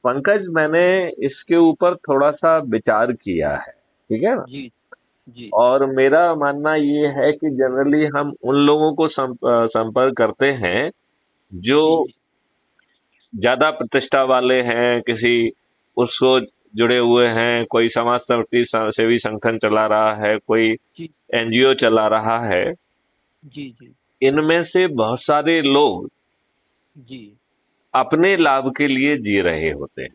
पंकज, मैंने इसके ऊपर थोड़ा सा विचार किया है, ठीक है ना। जी जी और मेरा मानना ये है कि जनरली हम उन लोगों को संपर्क करते हैं जो जी जी ज्यादा प्रतिष्ठा वाले हैं, किसी उसको जुड़े हुए हैं, कोई समाज सेवी संगठन चला रहा है, कोई जी एनजीओ चला रहा है। जी जी इनमें से बहुत सारे लोग जी अपने लाभ के लिए जी रहे होते हैं,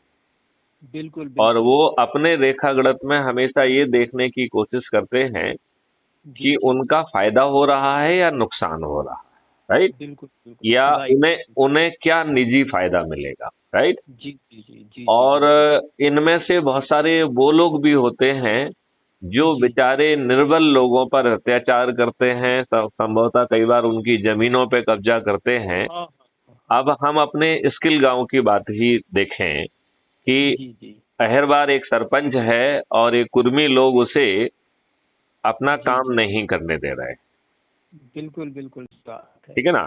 बिल्कुल और बिल्कुल। वो अपने रेखा गणित में हमेशा ये देखने की कोशिश करते हैं जी कि जी उनका फायदा हो रहा है या नुकसान हो रहा है, राइट। बिल्कुल बिल्कुल या राइट। उन्हें उन्हें क्या निजी फायदा मिलेगा, राइट। जी जी जी जी जी और बिल्कुल। इनमें से बहुत सारे वो लोग भी होते हैं जो जी बेचारे निर्बल लोगों पर अत्याचार करते हैं, संभवतः कई बार उनकी जमीनों पे कब्जा करते हैं। हाँ हाँ हाँ हाँ। अब हम अपने स्किल गांव की बात ही देखें कि जी जी पहरबार एक सरपंच है और एक कुर्मी लोग उसे अपना जी काम जी नहीं करने दे रहे, बिल्कुल बिल्कुल बात है। ठीक है ना।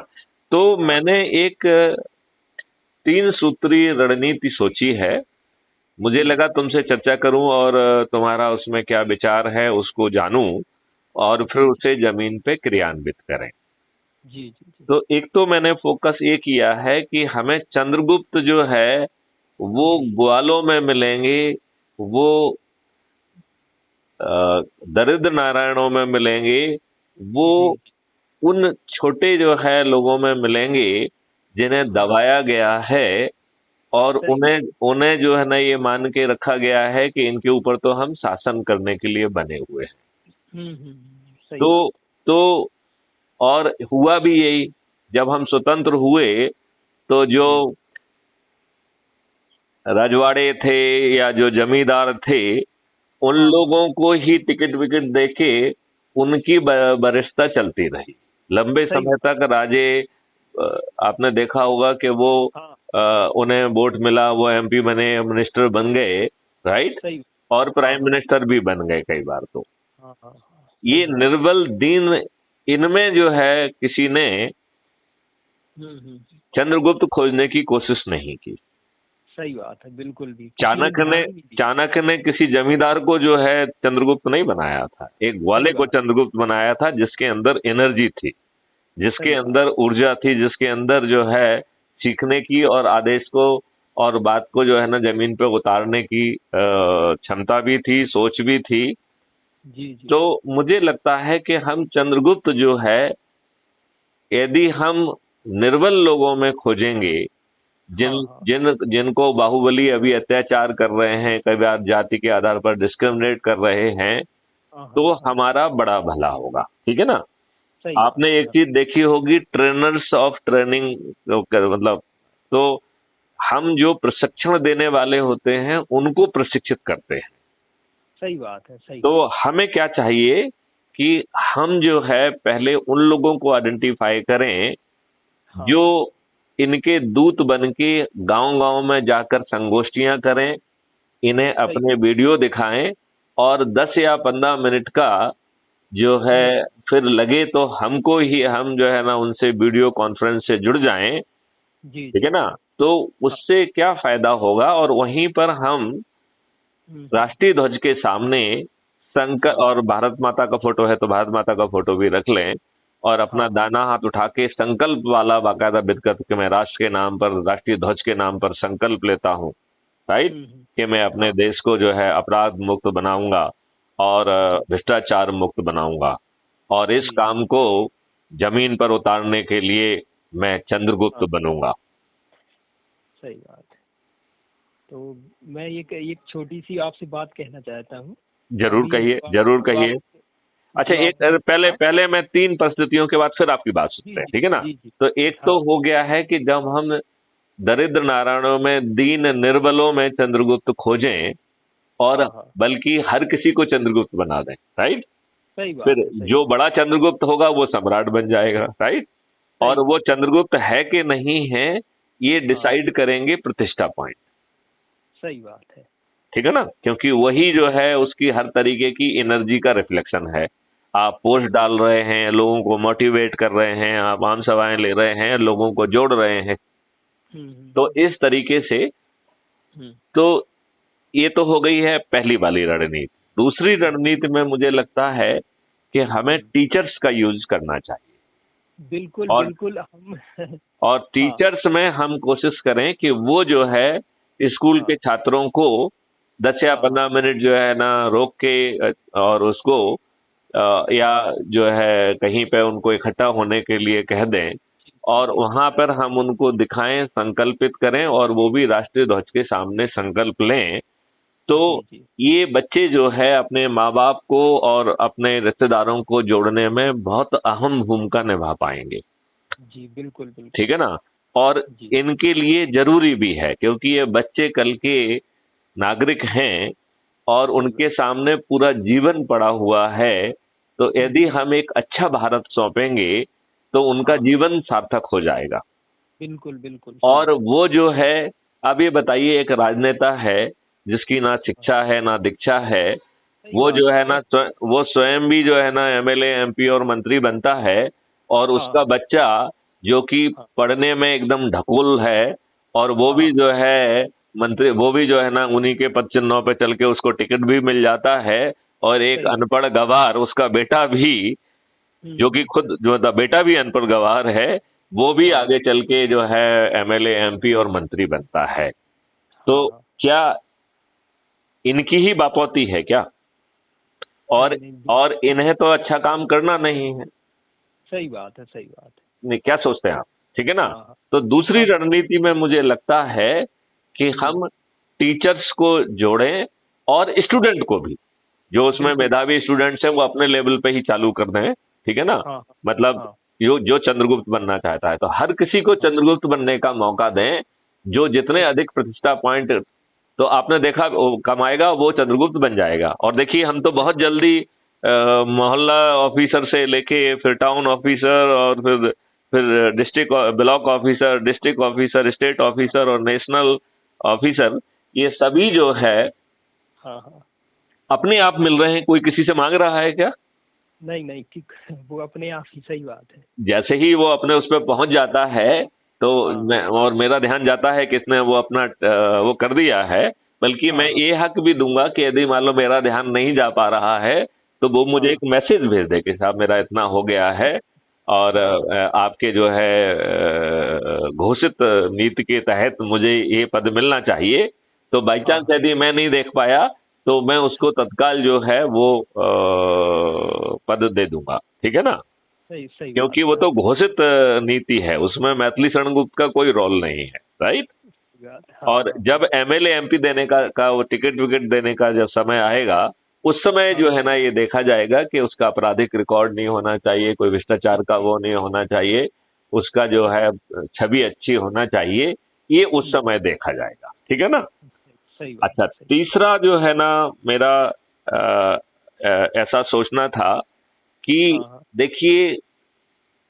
तो हाँ मैंने एक 3 सूत्रीय रणनीति सोची है। मुझे जी लगा तुमसे चर्चा करूं और तुम्हारा उसमें क्या विचार है उसको जानूं, और फिर जी जी उसे जमीन पे क्रियान्वित करें। जी जी जी तो एक तो मैंने फोकस ये किया है कि हमें चंद्रगुप्त जो है वो जी ग्वालों में मिलेंगे, वो दरिद्र नारायणों में मिलेंगे, वो जी उन छोटे जो है लोगों में मिलेंगे जिन्हें हाँ दबाया गया है, और सही उन्हें बात। उन्हें जो है ना ये मान के रखा गया है कि इनके ऊपर तो हम शासन करने के लिए बने हुए हैं। सही तो बात। तो और हुआ भी यही। जब हम स्वतंत्र हुए तो जो जी रजवाड़े थे या जो जमींदार थे, उन हाँ हाँ लोगों को ही टिकट विकेट देके उनकी बरिस्ता चलती रही लंबे सही समय बात। तक। राजे, आपने देखा होगा कि वो हाँ उन्हें वोट मिला, वो एमपी बने, मिनिस्टर बन गए, राइट। सही। और हाँ प्राइम हाँ मिनिस्टर भी बन गए कई बार। तो हाँ हाँ हाँ ये सही बात। निर्बल दीन, इनमें जो है किसी ने हम्म। चंद्रगुप्त खोजने की कोशिश नहीं की। सही बात है बिल्कुल भी किसी ने चाणक्य ने ध्यान ही नहीं दिया। चाणक्य ने किसी जमींदार को जो है चंद्रगुप्त नहीं बनाया था, एक ग्वाले सही को बात। चंद्रगुप्त बनाया था जिसके अंदर एनर्जी थी, जिसके सही बात। अंदर ऊर्जा थी, जिसके अंदर जो है सीखने की और आदेश को और बात को जो है ना जमीन पे उतारने की क्षमता भी थी, सोच भी थी। जी जी तो मुझे लगता है कि हम चंद्रगुप्त जो है, यदि हम निर्बल लोगों में खोजेंगे, जिन हाँ हाँ जिन जिनको बाहुबली अभी अत्याचार कर रहे हैं, कई बार जाति के आधार पर डिस्क्रिमिनेट कर रहे हैं, हाँ हाँ तो हाँ हमारा बड़ा भला होगा, ठीक है ना। सही बात आपने है एक चीज देखी होगी, ट्रेनर्स ऑफ ट्रेनिंग, मतलब, तो हम जो प्रशिक्षण देने वाले होते हैं उनको प्रशिक्षित करते हैं। सही बात है। सही। तो हमें क्या चाहिए कि हम जो है पहले उन लोगों को आइडेंटिफाई करें हाँ जो इनके दूत बन के गांव गांव में जाकर संगोष्ठियां करें, इन्हें सही। अपने वीडियो दिखाएं, और 10 या 15 मिनट का जो है, हम्म फिर लगे तो हमको ही, हम जो है ना उनसे वीडियो कॉन्फ्रेंस से जुड़ जाएं, जी ठीक जी है ना। तो हाँ। उससे क्या फायदा होगा, और वहीं पर हम राष्ट्रीय हम्म। ध्वज के सामने संकल्प, हाँ और भारत माता का फोटो है तो भारत माता का फोटो भी रख लें, और अपना हाँ हाँ दाना हाथ उठा के संकल्प वाला बाकायदा बिदकत कि मैं राष्ट्र के नाम पर, राष्ट्रीय ध्वज के नाम पर संकल्प लेता हूं, राइट, कि मैं अपने हाँ देश को जो है अपराध मुक्त बनाऊंगा और जी भ्रष्टाचार मुक्त बनाऊंगा, और इस जी काम को जमीन पर उतारने के लिए मैं चंद्रगुप्त हाँ बनूंगा। सही बात है। तो मैं एक छोटी सी आपसे बात कहना चाहता हूँ। जरूर अभी कहिए, जरूर कहिए। अच्छा, जो एक आपने पहले कहा। पहले मैं 3 परिस्थितियों के बाद फिर आपकी बात जी सुनते हैं, जी ठीक है ना। जी जी तो एक तो हाँ हो गया है कि जब हम दरिद्र नारायणों में, दीन निर्बलों में चंद्रगुप्त खोजें, और हाँ हाँ बल्कि हर किसी को चंद्रगुप्त बना दें, राइट। सही फिर बात है। सही जो बड़ा चंद्रगुप्त होगा वो सम्राट बन जाएगा, राइट। और सही वो बात है। चंद्रगुप्त है कि नहीं है, ये हाँ डिसाइड करेंगे प्रतिष्ठा पॉइंट, सही बात है। ठीक है ना, क्योंकि वही जो है उसकी हर तरीके की एनर्जी का रिफ्लेक्शन है। आप पोस्ट सही बात। डाल रहे हैं, लोगों को मोटिवेट कर रहे हैं, आप आम सभाएं ले रहे हैं, लोगों को जोड़ रहे हैं। तो हम्म। इस तरीके से हम्म। तो ये तो हो गई है पहली वाली रणनीति। दूसरी रणनीति में मुझे लगता है कि हमें हम्म। टीचर्स का यूज करना चाहिए। बिल्कुल और बिल्कुल हम और हाँ टीचर्स में हम कोशिश करें कि वो जो है स्कूल हाँ के छात्रों को 10 या हाँ हाँ 15 मिनट जो है ना रोक के और उसको या हाँ। जो है कहीं पे उनको इकट्ठा होने के लिए कह दें, जी और जी जी वहां पर हम उनको दिखाएं, संकल्पित करें, और वो भी राष्ट्रीय ध्वज के सामने संकल्प लें। तो जी जी ये बच्चे जो है अपने माँ बाप को और अपने रिश्तेदारों को जोड़ने में बहुत अहम भूमिका निभा पाएंगे। जी। बिल्कुल ठीक बिल्कुल। है ना? और जी इनके लिए जरूरी भी है, क्योंकि ये बच्चे कल के नागरिक हैं और सही उनके बात। सामने पूरा जीवन पड़ा हुआ है। तो यदि जी। हम एक अच्छा भारत सौंपेंगे तो उनका हाँ हाँ। जीवन सार्थक हो जाएगा। बिल्कुल बिल्कुल सही और बात। वो जो है, अब ये बताइए, एक राजनेता है जिसकी ना हाँ, शिक्षा है ना दीक्षा है, सही वो बात जो है है ना सब। वो स्वयं भी जो है ना एमएलए एमपी और मंत्री बनता है, और हाँ उसका हाँ बच्चा जो कि हाँ पढ़ने में एकदम ढकोल है, और वो भी हाँ। जो है मंत्री, वो भी जो है ना उन्हीं के पद चिन्हों पे चल के उसको टिकट भी मिल जाता है। और एक सही बात। अनपढ़ गवार उसका बेटा भी, जो कि हम्म। खुद जो था बेटा भी अनपढ़ गवार है, वो भी हाँ आगे चल के जो है एमएलए एमपी और मंत्री बनता है। तो हाँ हाँ। क्या इनकी ही बापौती है क्या? और नहीं नहीं और इन्हें तो अच्छा काम करना नहीं है। सही बात है सही बात है। नहीं, क्या सोचते हैं आप? ठीक है ना? हाँ हाँ तो दूसरी हाँ। रणनीति में मुझे लगता है कि हम्म। हम टीचर्स को जोड़ें और स्टूडेंट को भी, जो उसमें बिल्कुल। मेधावी स्टूडेंट्स हैं वो अपने लेवल पे ही चालू कर दें। ठीक है ना? हाँ हाँ मतलब हाँ जो जो चंद्रगुप्त बनना चाहता है तो हर किसी को हाँ। चंद्रगुप्त बनने का मौका दें। जो जितने सही। अधिक प्रतिष्ठा पॉइंट तो आपने देखा वो कमाएगा, वो चंद्रगुप्त बन जाएगा। और देखिए, हम तो बहुत जल्दी मोहल्ला ऑफिसर से लेके फिर टाउन ऑफिसर, और फिर district block officer, district officer, state officer और नेशनल ऑफिसर, ये सभी जो है हाँ हाँ। अपने आप मिल रहे हैं। कोई किसी से मांग रहा है क्या? नहीं नहीं ठीक वो अपने आप ही सही बात है। जैसे ही वो अपने उस पर पहुंच जाता है तो हाँ मैं, और मेरा ध्यान जाता है कि इसने वो अपना वो कर दिया है, बल्कि हाँ मैं हाँ ये हक भी दूंगा कि यदि मान लो मेरा ध्यान नहीं जा पा रहा है तो वो मुझे एक हाँ मैसेज भेज दे कि साहब मेरा इतना हो गया है, और हाँ हाँ आपके जो है घोषित नीति के तहत मुझे ये पद मिलना चाहिए। तो बाई हाँ चांस हाँ। यदि मैं नहीं देख पाया तो मैं उसको तत्काल जो है वो पद दे दूंगा। ठीक है ना? सही सही क्योंकि बात वो है तो आपकी। घोषित नीति है, उसमें मैथिली शरण गुप्त का कोई रोल नहीं है। राइट? सही बात। हाँ और हाँ हाँ जब एमएलए एमपी देने का वो टिकट विकेट देने का जब समय आएगा, उस समय हाँ। जो है ना ये देखा जाएगा कि उसका आपराधिक रिकॉर्ड नहीं होना चाहिए, कोई भ्रष्टाचार का जी वो नहीं होना चाहिए, उसका जो सही। है छवि अच्छी होना चाहिए। ये उस हम्म। समय देखा जाएगा। ठीक है ना? सही बात अच्छा, है सही। तीसरा जो है ना मेरा ऐसा सोचना था कि हाँ हाँ देखिए,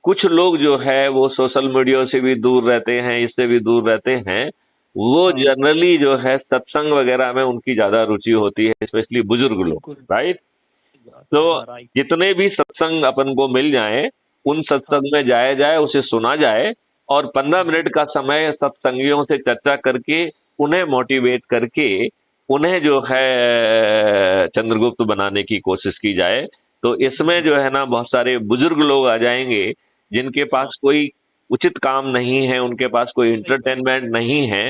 कुछ लोग जो है वो सोशल मीडिया से भी दूर रहते हैं, इससे भी दूर रहते हैं। वो हाँ। जनरली जो है सत्संग वगैरह में उनकी ज्यादा रुचि होती है, स्पेशली बुजुर्ग लोग। बिल्कुल राइट? सही बात तो है। हाँ राइट। जितने भी सत्संग अपन को मिल जाए, उन हाँ सत्संग में जाया जाए, उसे सुना जाए, और 15 मिनट जी का समय सत्संगियों से चर्चा करके, उन्हें मोटिवेट करके, उन्हें जो है चंद्रगुप्त बनाने की कोशिश की जाए। तो इसमें जी। जो है ना बहुत सारे बुजुर्ग लोग आ जाएंगे जिनके हाँ पास कोई उचित काम नहीं है, उनके पास कोई सही बात। इंटरटेनमेंट नहीं है।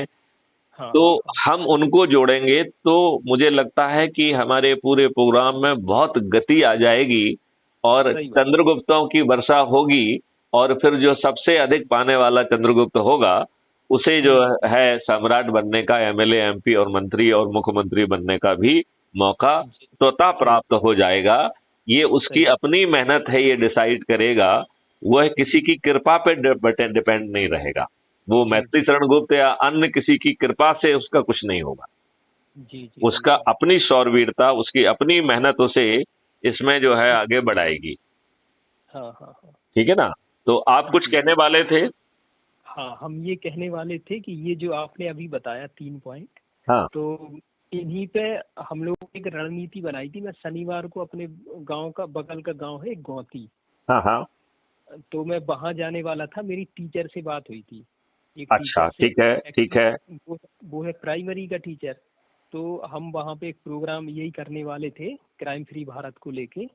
हाँ तो हाँ हाँ। हम उनको जोड़ेंगे तो मुझे लगता है कि हमारे पूरे प्रोग्राम में बहुत गति आ जाएगी, और सही बात। चंद्रगुप्तों की वर्षा होगी। और फिर जो सबसे अधिक पाने वाला चंद्रगुप्त होगा, उसे जो हम्म। है सम्राट बनने का, एमएलए एमपी और मंत्री और मुख्यमंत्री बनने का भी मौका जी स्वतः सही। प्राप्त हो जाएगा। ये उसकी सही। अपनी मेहनत है, ये डिसाइड करेगा। वह किसी की कृपा पे डिपेंड नहीं रहेगा। वो जी मैथिली जी शरण गुप्त या अन्य किसी की कृपा से उसका कुछ नहीं होगा। जी जी उसका बिल्कुल। अपनी शौरवीरता, उसकी अपनी मेहनत उसे इसमें जो है आगे बढ़ाएगी। हाँ हाँ हाँ। ठीक है ना? तो आप कुछ जी। कहने वाले थे? हाँ हम ये कहने वाले थे कि ये जो आपने अभी बताया 3 पॉइंट, हाँ तो इन्हीं पे हम लोग एक रणनीति बनाई थी। मैं शनिवार को अपने गांव का, बगल का गांव है एक गौती, हाँ हाँ तो मैं वहां जाने वाला था। मेरी टीचर से बात हुई थी, एक अच्छा, टीचर से। ठीक है, ठीक है। एक्चुअली वो है प्राइमरी का टीचर। तो हम वहाँ पे एक प्रोग्राम यही करने वाले थे क्राइम फ्री भारत को लेके,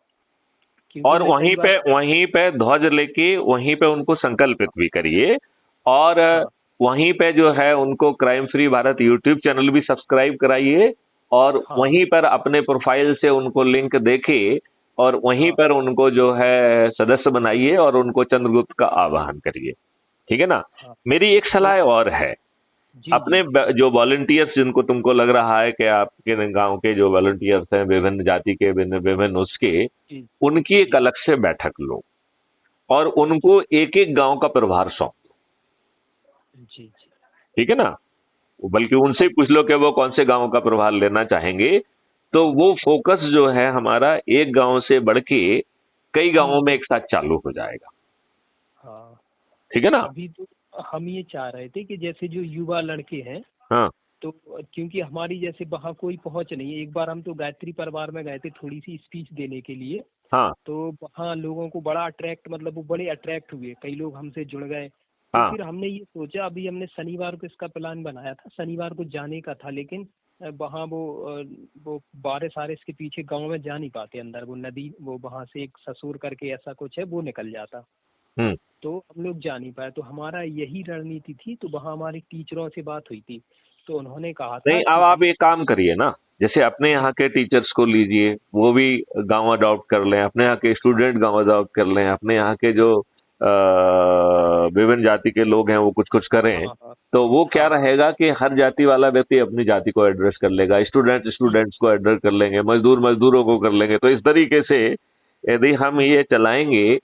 क्योंकि और मैं कई बार। वहीं पे ध्वज लेके वहीं पे उनको संकल्पित भी करिए। और हाँ वहीं पे जो है उनको crime free Bharat YouTube channel भी सब्सक्राइब कराइए। और हाँ वहीं पर अपने प्रोफाइल से उनको लिंक देके और वहीं हाँ पर उनको जो है सदस्य बनाइए और उनको चंद्रगुप्त का आवाहन करिए। ठीक है ना। हाँ। मेरी एक तो सलाह और है। जी जी अपने जो वॉलंटियर्स जिनको तुमको लग रहा है कि आपके गांव के जो वॉलंटियर्स हैं विभिन्न जाति के विभिन्न विभिन्न उसके, जी उनकी एक जी अलग से बैठक लो और अच्छा उनको एक एक गांव का प्रभार सौंप दो। जी जी। ठीक है ना। बल्कि उनसे ही पूछ लो कि वो कौन से गांव का प्रभार लेना चाहेंगे। तो वो हाँ फोकस जो है हमारा एक गांव से बढ़ के कई गांवों में हम्म। एक साथ चालू हो जाएगा। हाँ। ठीक है ना। अभी तो हम ये चाह रहे थे कि जैसे जो युवा लड़के हैं, हाँ तो क्योंकि हमारी जैसे वहाँ कोई पहुँच नहीं है। एक बार हम तो गायत्री परिवार में गए थे थोड़ी सी स्पीच देने के लिए। हाँ तो वहाँ लोगों को बड़ा अट्रैक्ट, मतलब वो बड़े अट्रैक्ट हुए, कई लोग हमसे जुड़ गए। तो हाँ। फिर हमने ये सोचा, अभी हमने शनिवार को इसका प्लान बनाया था, शनिवार को जाने का था, लेकिन वहाँ वो बारिश आरिश के पीछे गांव में जा नहीं पाते अंदर। वो नदी, वो वहाँ से एक ससुर करके ऐसा कुछ है, वो निकल जाता। हम्म। तो हम लोग जा नहीं पाए। तो हमारा यही रणनीति थी। तो वहाँ हमारे टीचरों से बात हुई थी, तो उन्होंने कहा नहीं, था अब कि आप हम। एक काम करिए ना। जैसे अपने जी यहाँ के टीचर्स को लीजिए, वो भी गांव अडॉप्ट कर लें, अपने यहाँ के स्टूडेंट गांव अडॉप्ट कर लें, अपने यहाँ के जो विभिन्न जाति के लोग हैं वो कुछ कुछ करें। हाँ हाँ तो वो क्या हाँ रहेगा कि हर जाति वाला व्यक्ति अपनी जाति को एड्रेस कर लेगा, स्टूडेंट हम्म स्टूडेंट्स को एड्रेस कर लेंगे, मजदूर मजदूरों को कर लेंगे। तो इस तरीके से यदि हम हम्म ये चलाएंगे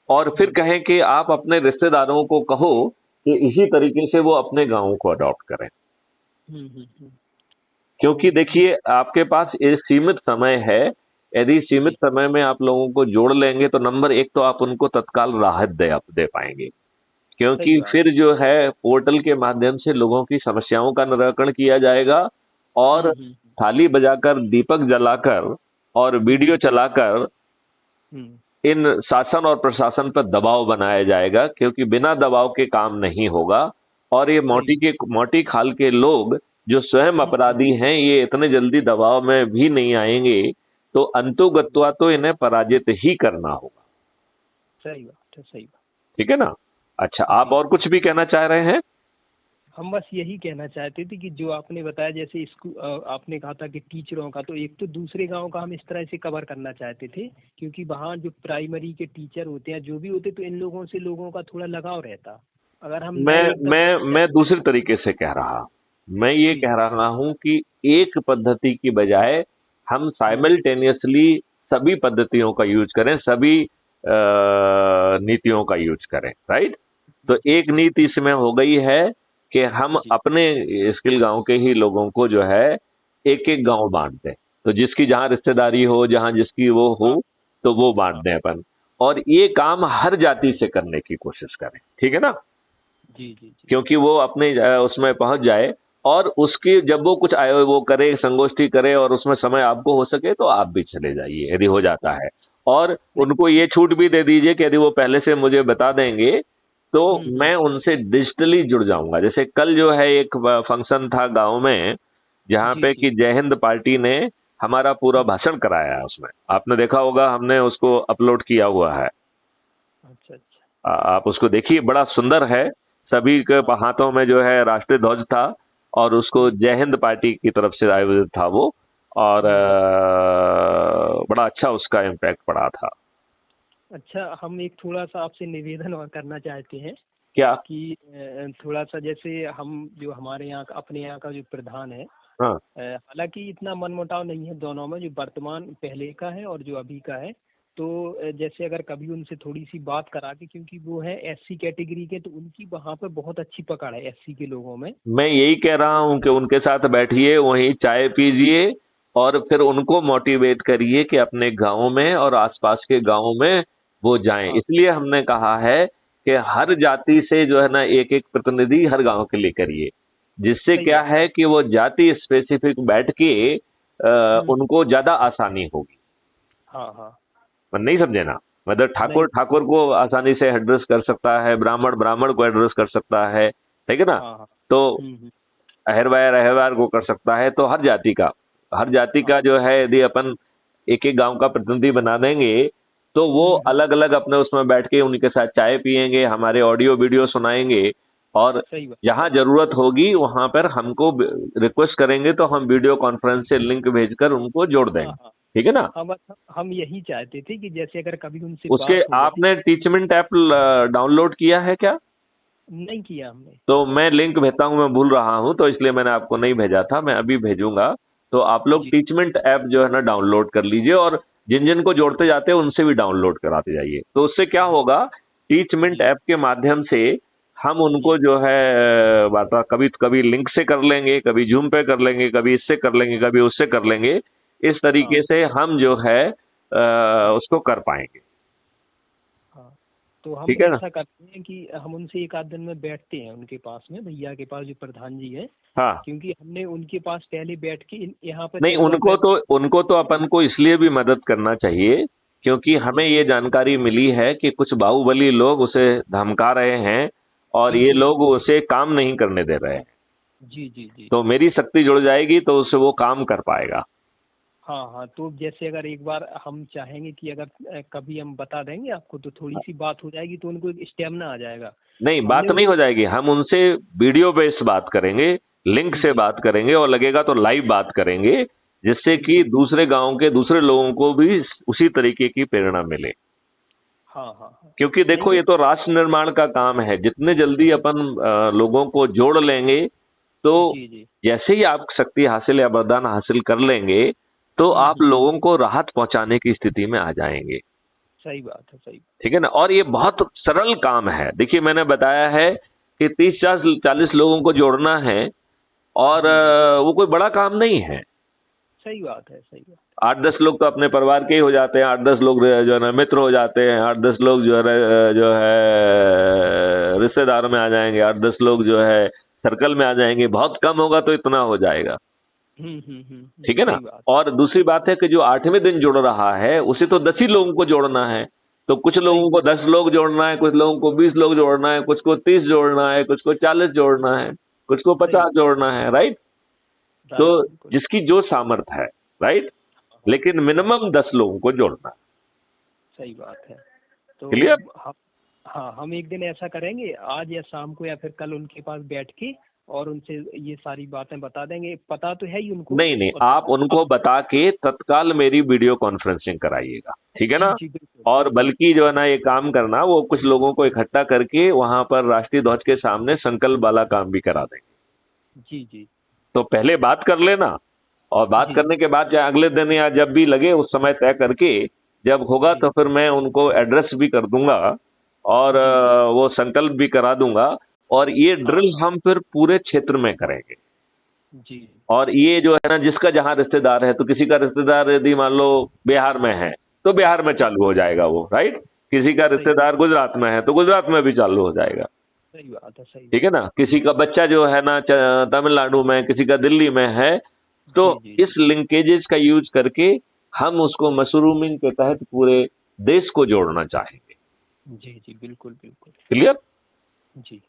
और फिर हम्म कहें कि आप अपने रिश्तेदारों को कहो कि इसी तरीके से वो अपने गाँव को अडॉप्ट करें। हम्म। क्योंकि तो ये। देखिए आपके पास एक सीमित समय है। यदि सीमित जी समय में आप लोगों को जोड़ लेंगे तो नंबर एक तो आप उनको तत्काल राहत दे पाएंगे। सही क्योंकि बात। फिर जो है पोर्टल के माध्यम से लोगों की समस्याओं का निराकरण किया जाएगा। और हम्म। थाली बजाकर दीपक जलाकर और वीडियो जी चलाकर हम्म। इन शासन और प्रशासन पर दबाव बनाया जाएगा, क्योंकि बिना दबाव के काम नहीं होगा। और ये सही। मोटी खाल के लोग जो स्वयं हम्म। अपराधी हैं ये इतने जल्दी दबाव में भी नहीं आएंगे। तो अंतुगत्वा तो इन्हें पराजित ही करना होगा। सही बात है, सही बात। ठीक है ना। अच्छा, आप जी। और कुछ भी कहना चाह रहे हैं? हम बस यही कहना चाहते थे कि जो आपने बताया, जैसे आपने कहा था कि टीचरों का, तो एक तो दूसरे गांव का हम इस तरह से कवर करना चाहते थे, क्योंकि वहाँ जो प्राइमरी के टीचर होते हैं, जो भी होते, तो इन लोगों से लोगों का थोड़ा लगाव रहता। अगर हम मैं नए एकदम मैं फ्रेश मैं हैं। दूसरे तरीके से कह रहा। मैं ये जी कह जी। रहा हूं कि एक पद्धति की बजाय हम हम्म साइमल्टेनियसली सभी पद्धतियों का यूज करें, सभी नीतियों का यूज करें। राइट। तो एक जी नीति इसमें हो गई है कि हम जी अपने स्किल गांव के ही लोगों को जो है एक एक जी। गांव बांट दें। तो जिसकी जहां रिश्तेदारी हो, जहां जिसकी वो हो, हाँ तो वो बांट हाँ। दें अपन। और ये काम हर जाति से करने की कोशिश करें। ठीक है ना। जी जी जी। क्योंकि वो अपने उसमें पहुंच जाए। और उसकी जब वो कुछ आए वो करे, संगोष्ठी करे और उसमें समय आपको हो सके तो आप भी चले जाइए यदि हो जाता है। और नहीं। उनको ये छूट भी दे दीजिए कि यदि वो पहले से मुझे बता देंगे तो मैं हम्म। उनसे डिजिटली जुड़ जाऊंगा। जैसे कल जो है एक फंक्शन था गांव में, जहां जी पे जी। कि जय हिंद पार्टी ने हमारा पूरा हम्म। भाषण कराया है। उसमें आपने देखा होगा, हमने उसको अपलोड किया हुआ है। अच्छा अच्छा। आप उसको देखिए, बड़ा सुंदर है। सभी के हाँ। हाथों में जो है राष्ट्रीय ध्वज था और उसको हम्म जय हिंद पार्टी की तरफ से आयोजित था वो। और हम्म। बड़ा अच्छा उसका इम्पैक्ट पड़ा था। अच्छा, हम एक थोड़ा सा आपसे निवेदन और करना चाहते हैं क्या? कि थोड़ा सा, जैसे हम जो हमारे यहाँ का, अपने यहाँ का जो प्रधान है, हाँ। हालांकि इतना मनमुटाव नहीं है दोनों में, जो वर्तमान पहले का है और जो अभी का है। तो जैसे अगर कभी उनसे थोड़ी सी बात करा के, क्योंकि वो है एससी कैटेगरी के, तो उनकी वहाँ पे बहुत अच्छी पकड़ है एससी के लोगों में। मैं यही कह रहा हूं कि उनके साथ बैठिए, वहीं चाय पीजिए और फिर उनको मोटिवेट करिए कि अपने गांव में और आसपास के गांव में वो जाएं। हाँ इसलिए हमने कहा है कि हर हाँ। जाति से जो है ना एक एक प्रतिनिधि हर गांव के लिए करिए। जिससे सही क्या बात। है कि वो जाति स्पेसिफिक बैठ के हम्म। उनको ज्यादा आसानी होगी। हाँ हाँ। पर नहीं समझे ना। मतलब नहीं। ठाकुर ठाकुर को आसानी से एड्रेस कर सकता है, ब्राह्मण ब्राह्मण को एड्रेस कर सकता है, ठीक है ना। हाँ हाँ। तो हम्म। अहिरवार अहिरवार को कर सकता है, तो हर जाति का हाँ जो है यदि अपन एक एक गांव का प्रतिनिधि बना देंगे तो वो हम्म। अलग अलग अपने उसमें बैठ के उनके साथ चाय पियेंगे, हमारे ऑडियो वीडियो सुनाएंगे, और सही बात। जहां जरूरत होगी वहां पर हमको रिक्वेस्ट करेंगे तो हम वीडियो कॉन्फ्रेंस से लिंक भेजकर उनको जोड़ हाँ देंगे। हाँ। ठीक है ना। हम यही चाहते थे कि जैसे अगर कभी उनसे उसके बात हो जाए। आपने टीचमेंट ऐप डाउनलोड किया है क्या? नहीं किया हमने। तो मैं लिंक भेजता हूँ, मैं भूल रहा हूँ तो इसलिए मैंने आपको नहीं भेजा था, मैं अभी भेजूंगा। तो आप लोग जी टीचमेंट ऐप जो है ना डाउनलोड कर लीजिए, और जिन जिन को जोड़ते जाते हैं उनसे भी डाउनलोड कराते जाइए। तो उससे क्या जी होगा, टीचमेंट जी ऐप के माध्यम से हम उनको जी। जो है वार्ता कभी कभी लिंक से कर लेंगे, कभी जूम पे कर लेंगे, कभी इससे कर लेंगे, कभी उससे कर लेंगे। इस तरीके हाँ से हम जो है हाँ उसको कर पाएंगे। हाँ। तो हम ठीक है ना। ऐसा करते हैं कि हम उनसे एक आध दिन में बैठते हैं उनके पास में, भैया के पास जो प्रधान जी है। हाँ। क्योंकि हमने उनके पास पहले बैठ के यहाँ पे नहीं, सर्वर पे। उनको तो अपन को इसलिए भी मदद करना चाहिए क्योंकि जी हमें जी ये जानकारी मिली है कि कुछ बाहुबली लोग उसे धमका रहे हैं और ये बिल्कुल लोग बिल्कुल। उसे काम नहीं करने दे रहे हैं। जी जी जी। तो मेरी शक्ति जुड़ जाएगी तो उससे वो काम कर पाएगा। हाँ हाँ। तो जैसे अगर एक बार हम चाहेंगे कि अगर कभी हम बता देंगे आपको तो थोड़ी सी बात हो जाएगी तो उनको एक स्टेमिना आ जाएगा। नहीं, हमने बात नहीं हो उनको। जाएगी, हम उनसे वीडियो बेस बात करेंगे, लिंक जी से जी बात करेंगे, और लगेगा तो लाइव बात करेंगे, जिससे कि बिल्कुल। दूसरे गांव के दूसरे लोगों को भी उसी तरीके की प्रेरणा मिले। हाँ हाँ हाँ। क्योंकि नहीं देखो वो। ये तो राष्ट्र निर्माण का काम है, जितने जल्दी अपन लोगों को जोड़ लेंगे तो जी जी। जैसे ही आप शक्ति हासिल या वरदान हासिल कर लेंगे तो आप हम्म। लोगों को राहत पहुंचाने की स्थिति में आ जाएंगे। सही बात है सही। ठीक है ना। और ये बहुत सरल काम है, देखिए मैंने बताया है कि 30-40 लोगों को जोड़ना है, और जी जी। वो कोई बड़ा काम नहीं है। सही बात है सही बात। 8-10 लोग तो अपने परिवार के ही हो जाते हैं, 8-10 लोग जो है ना मित्र हो जाते हैं, 8-10 लोग जो है रिश्तेदार में आ जाएंगे, 8-10 लोग जो है सर्कल में आ जाएंगे, बहुत कम होगा तो इतना हो जाएगा। ठीक है ना। सही बात। और दूसरी बात है कि जो 8वें दिन जुड़ रहा है उसे तो 10 ही लोगों को जोड़ना है। तो कुछ सही लोगों को 10 लोग जोड़ना है, कुछ लोगों को 20 लोग जोड़ना है, कुछ को 30 जोड़ना है, कुछ को 40 जोड़ना है, कुछ को सही 50 बात। जोड़ना है, राइट। तो राइट बिल्कुल। जिसकी जो सामर्थ्य है, राइट। हाँ लेकिन हाँ। मिनिमम 10 लोगों को जोड़ना है। सही बात है। तो क्लियर। हम। हाँ हम एक दिन ऐसा करेंगे आज या शाम को या फिर कल उनके पास बैठ के और उनसे ये सारी बातें बता देंगे, पता तो है ही उनको। नहीं नहीं, और आप अब। उनको बता के तत्काल मेरी वीडियो कॉन्फ्रेंसिंग कराइएगा, ठीक है जी ना। जी बिल्कुल और बिल्कुल। बल्कि जो है ना ये काम करना, वो कुछ लोगों को इकट्ठा करके वहां पर राष्ट्रीय ध्वज के सामने संकल्प वाला काम भी करा देंगे। जी जी तो पहले बात कर लेना, और बात जी करने के बाद चाहे अगले दिन या जब भी लगे उस समय तय करके जब होगा जी तो फिर मैं उनको एड्रेस भी कर दूंगा, और जी जी। वो संकल्प भी करा दूंगा। और ये हाँ ड्रिल हाँ। हम फिर पूरे क्षेत्र में करेंगे। जी और ये जो है ना जिसका जहां रिश्तेदार है, तो किसी का रिश्तेदार यदि मान लो बिहार में है तो बिहार में हाँ। चालू हो जाएगा वो, राइट। किसी का सही रिश्तेदार गुजरात में है तो गुजरात में भी चालू हो जाएगा। सही बात है सही ठीक है बात ना। किसी का बच्चा जो है ना तमिलनाडु में, किसी का दिल्ली में है, है। तो जी जी इस लिंकेजेस का यूज करके हम उसको मशरूमिंग के तहत पूरे देश को जोड़ना चाहेंगे। जी जी बिल्कुल बिल्कुल। क्लियर। जी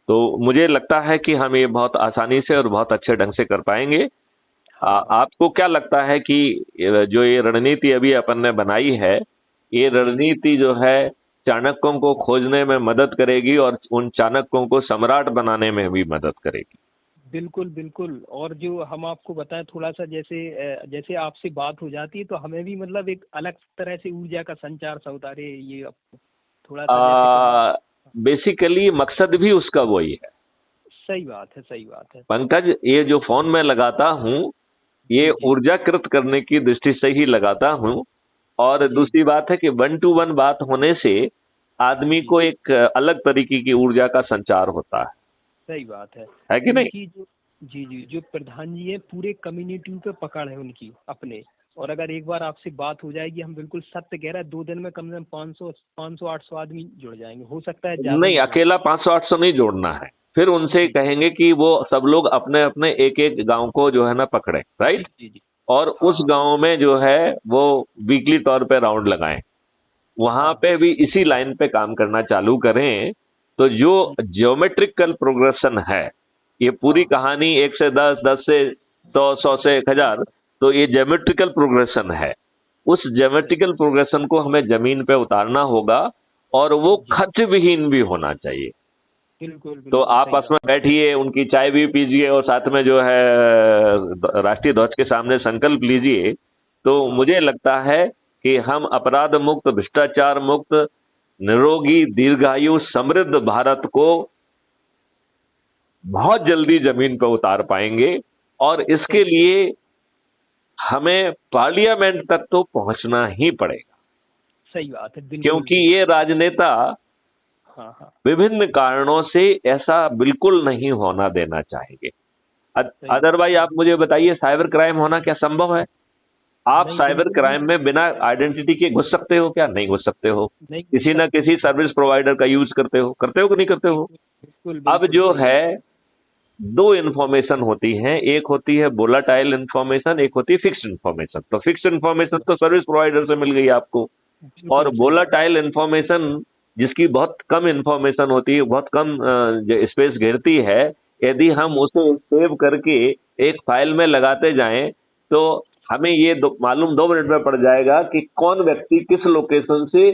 तो मुझे लगता है कि हम ये बहुत आसानी से और बहुत अच्छे ढंग से कर पाएंगे। हाँ हाँ। आपको क्या लगता है कि जो ये रणनीति अभी अपन ने बनाई है, ये जी जी रणनीति जो है चाणक्यों को खोजने में मदद करेगी और उन चाणक्यों को सम्राट बनाने में भी मदद करेगी। बिल्कुल बिल्कुल। और जो हम आपको बताएं थोड़ा सा जैसे जैसे आपसे बात हो जाती है तो हमें भी मतलब एक अलग तरह से ऊर्जा का संचार सा होता है। अरे ये थोड़ा सा जैसे कभी। बेसिकली मकसद भी उसका वही है। सही बात है सही बात है। पंकज, ये जो फोन में लगाता हूँ ये जी जी ऊर्जाकृत करने की दृष्टि से ही लगाता हूँ। और जी दूसरी बात है कि 1-to-1 बात होने से आदमी जी। को एक अलग तरीके की ऊर्जा का संचार होता सही बात है कि नहीं। उनकी जो। जी जी जो प्रधान जी है पूरे कम्युनिटी पे पकड़ है उनकी अपने। और अगर एक बार आपसे बात हो जाएगी हम बिल्कुल सत्य कह रहे हैं 2 दिन में कम से कम 500 आदमी जुड़ जाएंगे, हो सकता है ज्यादा नहीं, भी जुड़। अकेला 500-800 नहीं जोड़ना है। फिर उनसे जी कहेंगे कि वो सब लोग अपने अपने एक एक गांव को जो है ना पकड़े, जी राइट। जी जी। और हाँ उस हाँ गांव में जो है वो वीकली तौर पे राउंड लगाएं, वहां हाँ पे हाँ। भी इसी लाइन पे काम करना चालू करें। तो जो ज्योमेट्रिकल प्रोग्रेशन है, ये पूरी कहानी 1 से 10, 10 से 100, 100 से 1000, तो ये ज्योमेट्रिकल प्रोग्रेशन है। उस ज्योमेट्रिकल प्रोग्रेशन को हमें जमीन पे उतारना होगा और वो खर्च विहीन भी होना चाहिए। बिल्कुल बिल्कुल तो आप सही आपस में बैठिए, उनकी चाय भी पीजिए और साथ में जो है राष्ट्रीय ध्वज के सामने संकल्प लीजिए। तो मुझे लगता है कि हम अपराध मुक्त, भ्रष्टाचार मुक्त, निरोगी, दीर्घायु, समृद्ध भारत को बहुत जल्दी जमीन पर उतार पाएंगे। और इसके लिए हमें पार्लियामेंट तक तो पहुंचना ही पड़ेगा, सही बात है। बिल्कुल क्योंकि ये राजनेता हाँ हाँ विभिन्न कारणों से ऐसा बिल्कुल नहीं होना देना चाहेंगे। अदरवाइज आप मुझे बताइए, साइबर क्राइम होना क्या संभव है? आप नहीं, साइबर बिल्कुल क्राइम में बिना आइडेंटिटी के घुस सकते हो क्या? नहीं घुस सकते हो। नहीं किसी न किसी सर्विस प्रोवाइडर का यूज करते हो कि नहीं करते हो? बिल्कुल अब बिल्कुल जो सही है, दो इन्फॉर्मेशन होती हैं, एक होती है वोलाटाइल इन्फॉर्मेशन, एक होती है फिक्स्ड इन्फॉर्मेशन। तो फिक्स्ड इन्फॉर्मेशन तो सर्विस प्रोवाइडर से मिल गई आपको, और बिल्कुल सही वोलाटाइल इन्फॉर्मेशन जिसकी बहुत कम इन्फॉर्मेशन होती है, बहुत कम स्पेस घेरती है, यदि हम उसे सेव करके एक फाइल में लगाते जाएं तो हमें ये मालूम 2 मिनट में पड़ जाएगा कि कौन व्यक्ति किस लोकेशन से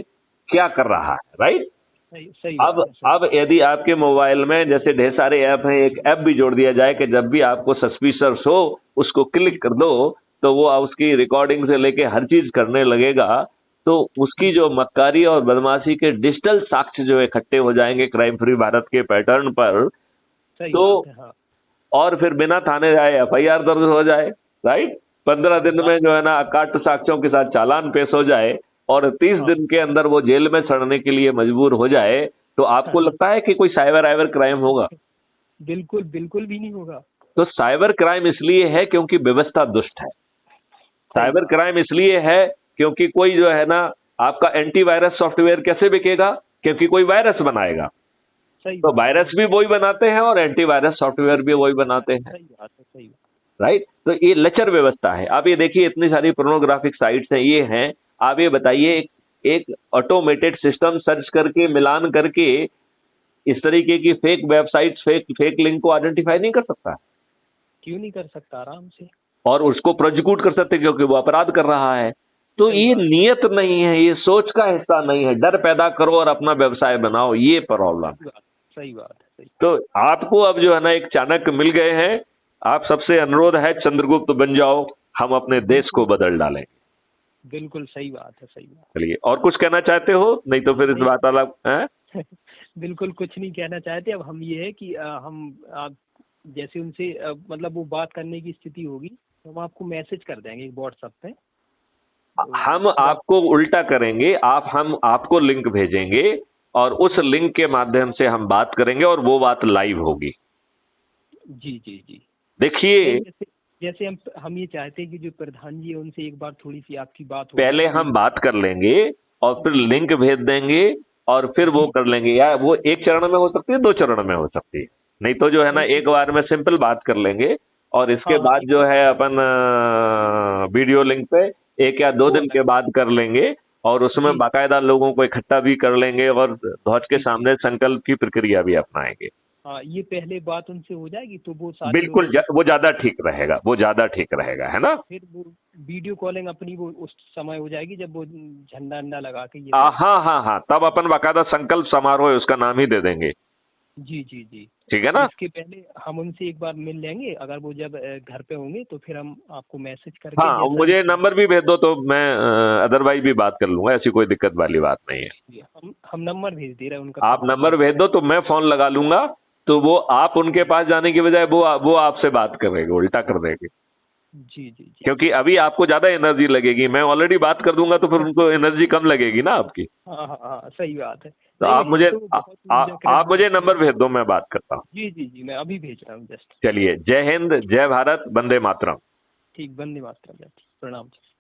क्या कर रहा है, राइट? सही अब बात है, अब यदि आपके मोबाइल में जैसे ढेर सारे ऐप हैं, एक ऐप भी जोड़ दिया जाए कि जब भी आपको सस्पिशियस हो उसको क्लिक कर दो, तो वो उसकी रिकॉर्डिंग से लेके हर चीज करने लगेगा। तो उसकी जो मक्कारी और बदमाशी के डिजिटल साक्ष्य जो इकट्ठे हो जाएंगे क्राइम फ्री भारत के पैटर्न पर, सही तो बात है। हाँ और फिर बिना थाने जाए एफआईआर दर्ज हो जाए, राइट? 15 दिन में जो है ना अकाट साक्ष्यों के साथ चालान पेश हो जाए और 30 दिन के अंदर वो जेल में सड़ने के लिए मजबूर हो जाए, तो आपको लगता है कि कोई साइबर क्राइम होगा? बिल्कुल बिल्कुल भी नहीं होगा। तो साइबर क्राइम इसलिए है क्योंकि व्यवस्था दुष्ट है। साइबर क्राइम इसलिए है क्योंकि कोई जो है ना, आपका एंटीवायरस सॉफ्टवेयर कैसे बिकेगा? क्योंकि कोई वायरस बनाएगा। सही तो बात वायरस भी वही बनाते हैं और एंटीवायरस सॉफ्टवेयर भी वही बनाते हैं, सही बात है, सही बात। राइट? तो ये लचर व्यवस्था है। आप ये देखिए, इतनी सारी पोर्नोग्राफिक साइट्स हैं, ये हैं। आप ये बताइए, एक ऑटोमेटेड सिस्टम सर्च करके, मिलान करके इस तरीके की फेक वेबसाइट्स, फेक लिंक को आइडेंटिफाई नहीं कर सकता क्यों नहीं कर सकता? आराम से। और उसको प्रोसिक्यूट कर सकते क्योंकि वो अपराध कर रहा है। तो सही ये बात। नियत नहीं है, ये सोच का हिस्सा नहीं है। डर पैदा करो और अपना व्यवसाय बनाओ, ये प्रॉब्लम है। सही बात है, सही। तो आपको अब जो है ना एक चाणक्य मिल गए हैं। आप सबसे अनुरोध है, चंद्रगुप्त बन जाओ, हम अपने देश को बदल डालें। बिल्कुल सही बात है, सही बात। चलिए, और कुछ कहना चाहते हो? नहीं तो फिर इस वार्तालाप बिल्कुल कुछ नहीं कहना चाहते। अब हम ये है कि जैसे उनसे मतलब वो बात करने की स्थिति होगी तो हम आपको मैसेज कर देंगे व्हाट्सएप पे। हम आपको उल्टा करेंगे, हम आपको लिंक भेजेंगे और उस लिंक के माध्यम से हम बात करेंगे और वो बात लाइव होगी। जी जी जी। देखिए, जैसे हम ये चाहते हैं कि जो प्रधान जी है उनसे एक बार थोड़ी सी आपकी बात हो, पहले हम बात कर लेंगे और फिर लिंक भेज देंगे और फिर वो कर लेंगे। या वो एक चरण में हो सकती है, 2 चरण में हो सकती है। नहीं तो जो है ना, एक बार में सिंपल बात कर लेंगे और इसके बाद जो है अपन वीडियो लिंक पे 1 या 2 दिन के बाद कर लेंगे और उसमें बाकायदा लोगों को इकट्ठा भी कर लेंगे और ध्वज के सामने संकल्प की प्रक्रिया भी अपनाएंगे। हाँ, ये पहले बात उनसे हो जाएगी तो वो सारे बिल्कुल वो ज्यादा ठीक रहेगा, वो ज्यादा ठीक रहेगा, है ना? फिर वो वीडियो कॉलिंग अपनी वो उस समय हो जाएगी जब वो झंडा अंडा लगा के ये हाँ हाँ हाँ, तब अपन बाकायदा संकल्प समारोह है उसका नाम ही दे देंगे। जी जी जी। ठीक है ना? इसके पहले हम उनसे एक बार मिल लेंगे, अगर वो जब घर पे होंगे तो फिर हम आपको मैसेज करके हाँ, मुझे नंबर भी भेज दो तो मैं अदरवाइज भी बात कर लूंगा, ऐसी कोई दिक्कत वाली बात नहीं है। हम नंबर भेज दे रहे हैं उनका। आप नंबर भेज दो तो मैं फोन लगा लूंगा, तो वो आप उनके पास जाने की बजाय वो आपसे बात करेंगे, उल्टा कर देंगे। जी जी जी। क्योंकि अभी आपको ज्यादा एनर्जी लगेगी, मैं ऑलरेडी बात कर दूंगा तो फिर उनको एनर्जी कम लगेगी ना आपकी। हाँ हाँ हाँ, सही बात है। तो आप मुझे नंबर भेज दो, मैं बात करता हूँ। जी जी जी, मैं अभी भेज रहा हूँ जस्ट। चलिए, जय हिंद, जय भारत, वंदे मातरम। ठीक, वंदे मातरम। प्रणाम।